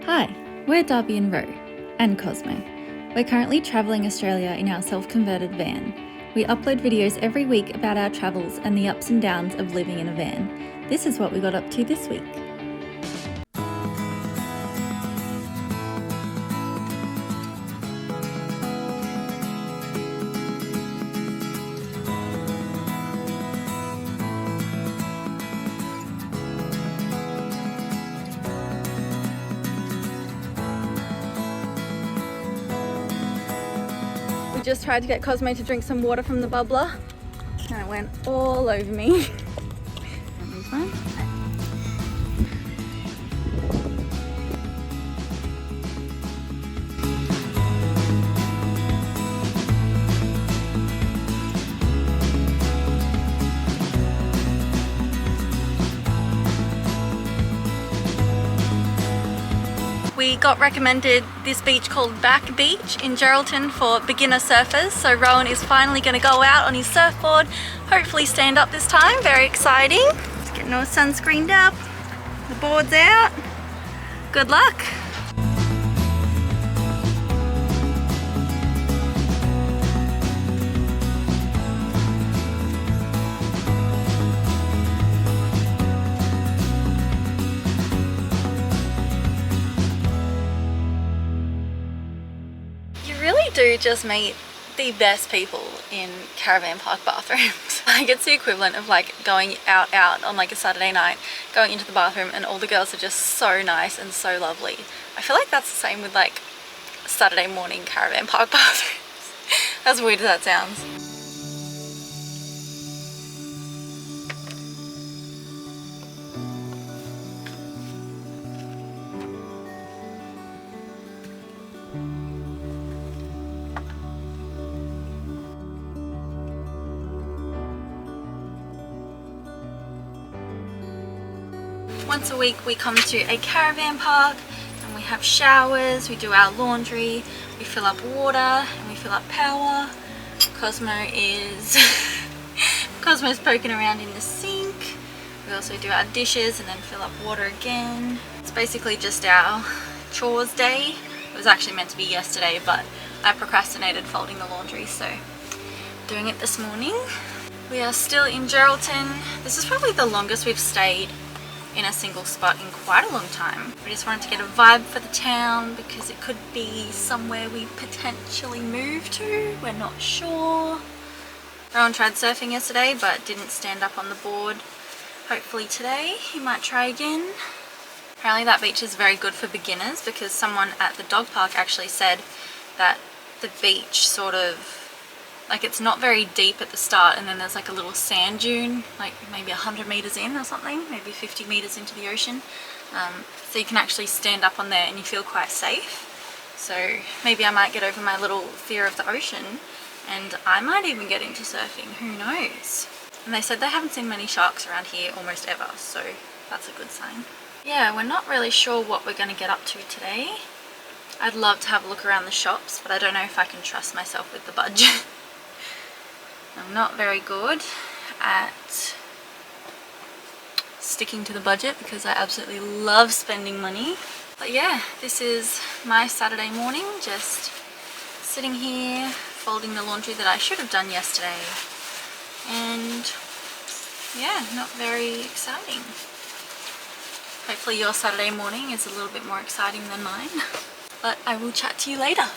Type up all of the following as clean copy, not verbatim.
Hi, we're Darby and Ro, and Cosmo. We're currently travelling Australia in our self-converted van. We upload videos every week about our travels and the ups and downs of living in a van. This is what we got up to this week. We just tried to get Cosmo to drink some water from the bubbler and it went all over me. We got recommended this beach called Back Beach in Geraldton for beginner surfers, so Rowan is finally going to go out on his surfboard, hopefully stand up this time. Very exciting. Just getting all sunscreened up, the board's out. Good luck. Do just meet the best people in caravan park bathrooms. Like, it's the equivalent of like going out on like a Saturday night, going into the bathroom and all the girls are just so nice and so lovely. I feel like that's the same with like Saturday morning caravan park bathrooms. As weird as that sounds. Once a week we come to a caravan park and we have showers, we do our laundry, we fill up water and we fill up power. Cosmo's poking around in the sink. We also do our dishes and then fill up water again. It's basically just our chores day. It was actually meant to be yesterday, but I procrastinated folding the laundry, so doing it this morning. We are still in Geraldton. This is probably the longest we've stayed in a single spot in quite a long time. We just wanted to get a vibe for the town because it could be somewhere we potentially move to. We're not sure. Rowan tried surfing yesterday but didn't stand up on the board. Hopefully today he might try again. Apparently that beach is very good for beginners because someone at the dog park actually said that the beach sort of, like, it's not very deep at the start and then there's like a little sand dune, like maybe 100 meters in or something, maybe 50 meters into the ocean. So you can actually stand up on there and you feel quite safe. So maybe I might get over my little fear of the ocean and I might even get into surfing, who knows. And they said they haven't seen many sharks around here almost ever, so that's a good sign. Yeah, we're not really sure what we're going to get up to today. I'd love to have a look around the shops, but I don't know if I can trust myself with the budget. I'm not very good at sticking to the budget because I absolutely love spending money. But yeah, this is my Saturday morning, just sitting here folding the laundry that I should have done yesterday. And yeah, not very exciting. Hopefully your Saturday morning is a little bit more exciting than mine. But I will chat to you later.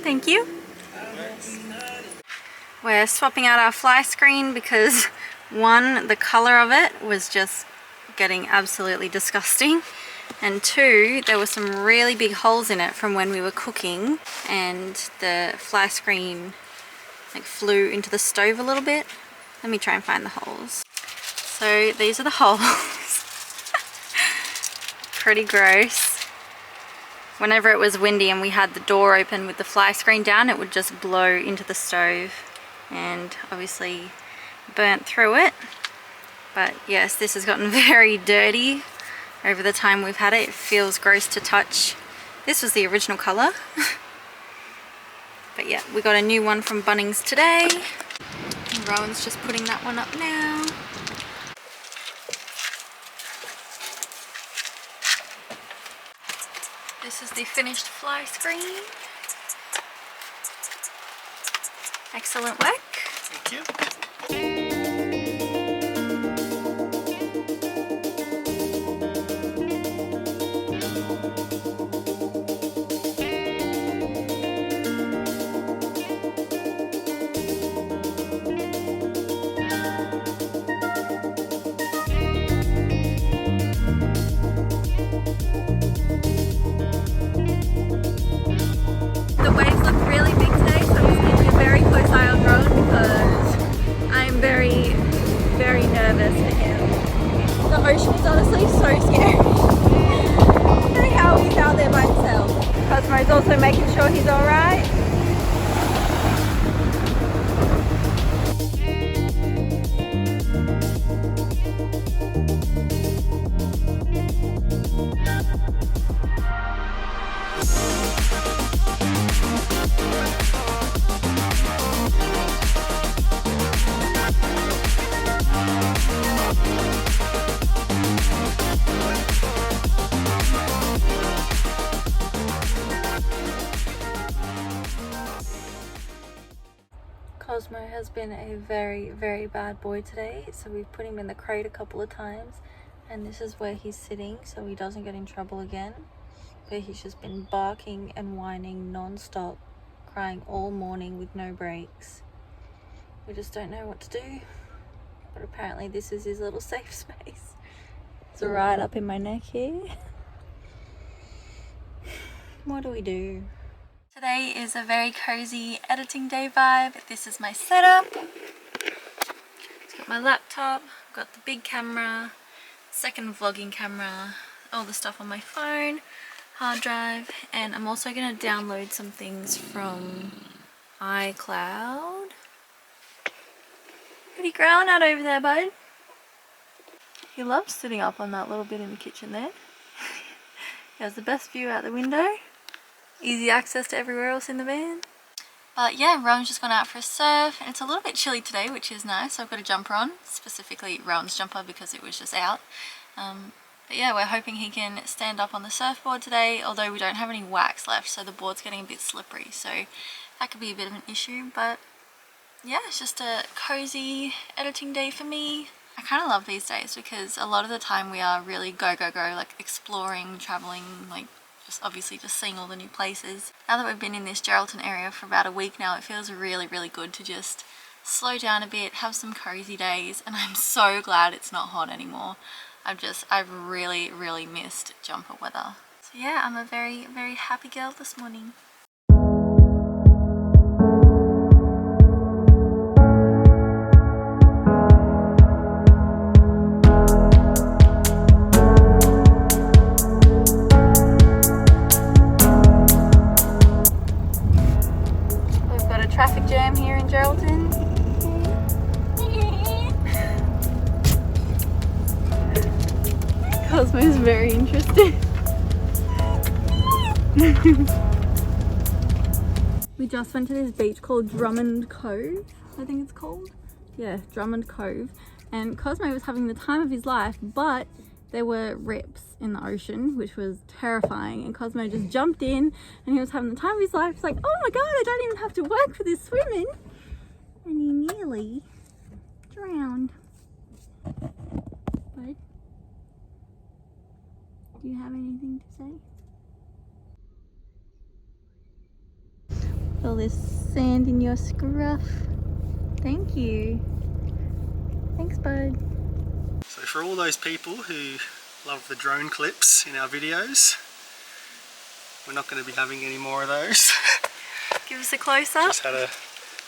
Thank you. We're swapping out our fly screen because one, the color of it was just getting absolutely disgusting, and two, there were some really big holes in it from when we were cooking and the fly screen like flew into the stove a little bit. Let me try and find the holes. So these are the holes. Pretty gross. Whenever it was windy and we had the door open with the fly screen down, it would just blow into the stove and obviously burnt through it. But yes, this has gotten very dirty over the time we've had it. It feels gross to touch. This was the original colour. But yeah, we got a new one from Bunnings today. And Rowan's just putting that one up now. This is the finished fly screen. Excellent work. Thank you. The waves look really big today, so I'm just keeping a very close eye on Rowan because I'm very, very nervous for him. The ocean is honestly so scary. I don't know how he's out there by himself. Cosmo's also making sure he's alright. Cosmo has been a very, very bad boy today, so we've put him in the crate a couple of times, and this is where he's sitting so he doesn't get in trouble again. But he's just been barking and whining non-stop, crying all morning with no breaks. We just don't know what to do, but apparently this is his little safe space. It's right up in my neck here. What do we do? Today is a very cozy editing day vibe. This is my setup. It's got my laptop, got the big camera, second vlogging camera, all the stuff on my phone, hard drive, and I'm also going to download some things from iCloud. What are you growling at over there, bud? He loves sitting up on that little bit in the kitchen there. He has the best view out the window. Easy access to everywhere else in the van. But yeah, Rowan's just gone out for a surf, and it's a little bit chilly today, which is nice. So I've got a jumper on, specifically Rowan's jumper because it was just out. But yeah, we're hoping he can stand up on the surfboard today, although we don't have any wax left, so the board's getting a bit slippery, so that could be a bit of an issue. But yeah, it's just a cozy editing day for me. I kind of love these days because a lot of the time we are really go, like exploring, traveling, like just obviously just seeing all the new places. Now that we've been in this Geraldton area for about a week now, it feels really, really good to just slow down a bit, have some cozy days, and I'm so glad it's not hot anymore. I've really, really missed jumper weather. So yeah, I'm a very, very happy girl this morning. Traffic jam here in Geraldton. Cosmo's very interested. We just went to this beach called Drummond Cove, I think it's called. Yeah, Drummond Cove. And Cosmo was having the time of his life, but there were rips in the ocean, which was terrifying, and Cosmo just jumped in and he was having the time of his life. He's like, oh my god, I don't even have to work for this swimming, and he nearly drowned. Bud, do you have anything to say? All this sand in your scruff. Thank you. Thanks, bud. So for all those people who love the drone clips in our videos, we're not going to be having any more of those. Give us a close-up. Just had a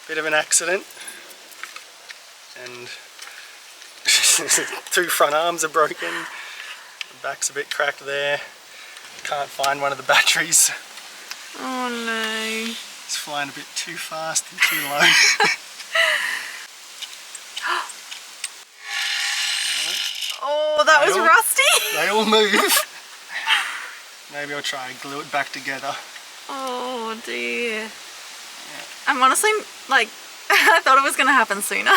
bit of an accident and 2 front arms are broken, the back's a bit cracked there, can't find one of the batteries. Oh no. It's flying a bit too fast and too low. Oh, that was rusty. They all move. Maybe I'll try and glue it back together. Oh dear. Yeah. I'm honestly like, I thought it was going to happen sooner.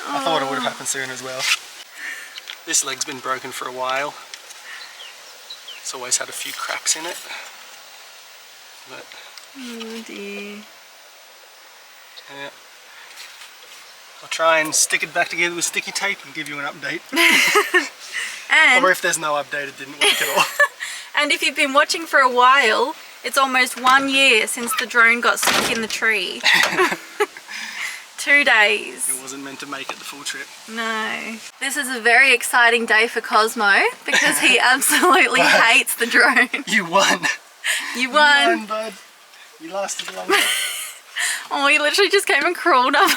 I thought it would have happened soon as well. This leg's been broken for a while. It's always had a few cracks in it. But, oh dear. Yeah. I'll try and stick it back together with sticky tape and give you an update. And or if there's no update, it didn't work at all. And if you've been watching for a while, it's almost 1 year since the drone got stuck in the tree. 2 days. It wasn't meant to make it the full trip. No. This is a very exciting day for Cosmo because he absolutely hates the drone. You won. You won. You won, bud. You lasted longer. Oh, he literally just came and crawled up on me.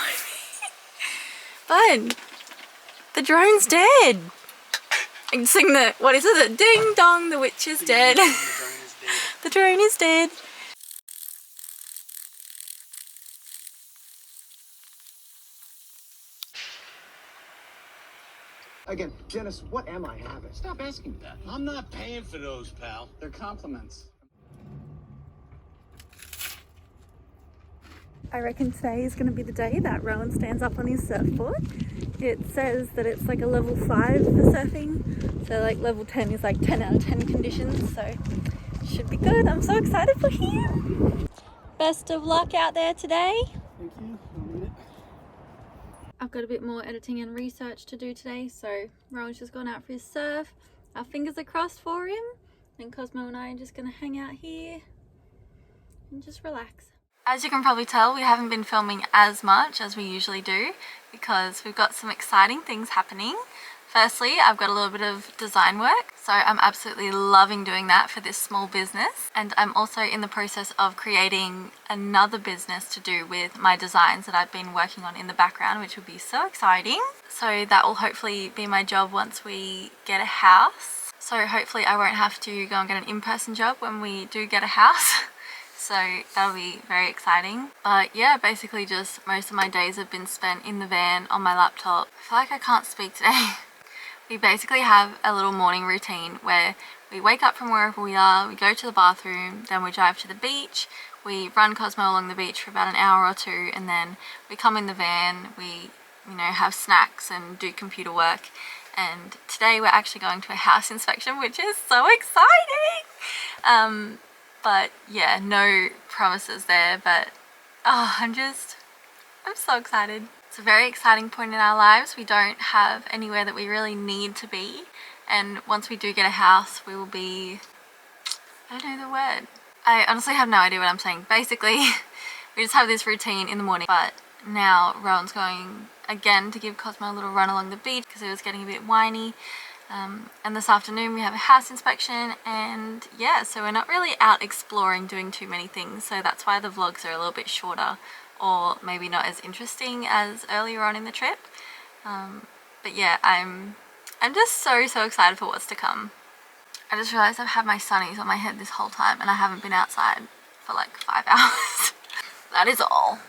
Bud, the drone's dead. I can sing the, what is it? Ding dong, the witch is dead. The drone is dead. The drone is dead. Again, Dennis, what am I having? Stop asking that. I'm not paying for those, pal. They're compliments. I reckon today is going to be the day that Rowan stands up on his surfboard. It says that it's like a level 5 for surfing. So like level 10 is like 10 out of 10 conditions. So should be good. I'm so excited for him. Best of luck out there today. Thank you. I'll need it. I've got a bit more editing and research to do today. So Rowan's just gone out for his surf. Our fingers are crossed for him. And Cosmo and I are just going to hang out here and just relax. As you can probably tell, we haven't been filming as much as we usually do because we've got some exciting things happening. Firstly, I've got a little bit of design work, so I'm absolutely loving doing that for this small business. And I'm also in the process of creating another business to do with my designs that I've been working on in the background, which will be so exciting. So that will hopefully be my job once we get a house. So hopefully I won't have to go and get an in-person job when we do get a house. So that'll be very exciting. But yeah, basically just most of my days have been spent in the van on my laptop. I feel like I can't speak today. We basically have a little morning routine where we wake up from wherever we are, we go to the bathroom, then we drive to the beach, we run Cosmo along the beach for about an hour or two, and then we come in the van, we have snacks and do computer work. And today we're actually going to a house inspection, which is so exciting! But yeah, no promises there, but oh, I'm so excited. It's a very exciting point in our lives. We don't have anywhere that we really need to be. And once we do get a house, we will be, I don't know the word. I honestly have no idea what I'm saying. Basically, we just have this routine in the morning, but now Rowan's going again to give Cosmo a little run along the beach because it was getting a bit whiny. And this afternoon we have a house inspection, and yeah, so we're not really out exploring doing too many things, so that's why the vlogs are a little bit shorter or maybe not as interesting as earlier on in the trip. But yeah, I'm just so excited for what's to come. I just realized I've had my sunnies on my head this whole time and I haven't been outside for like 5 hours. That is all.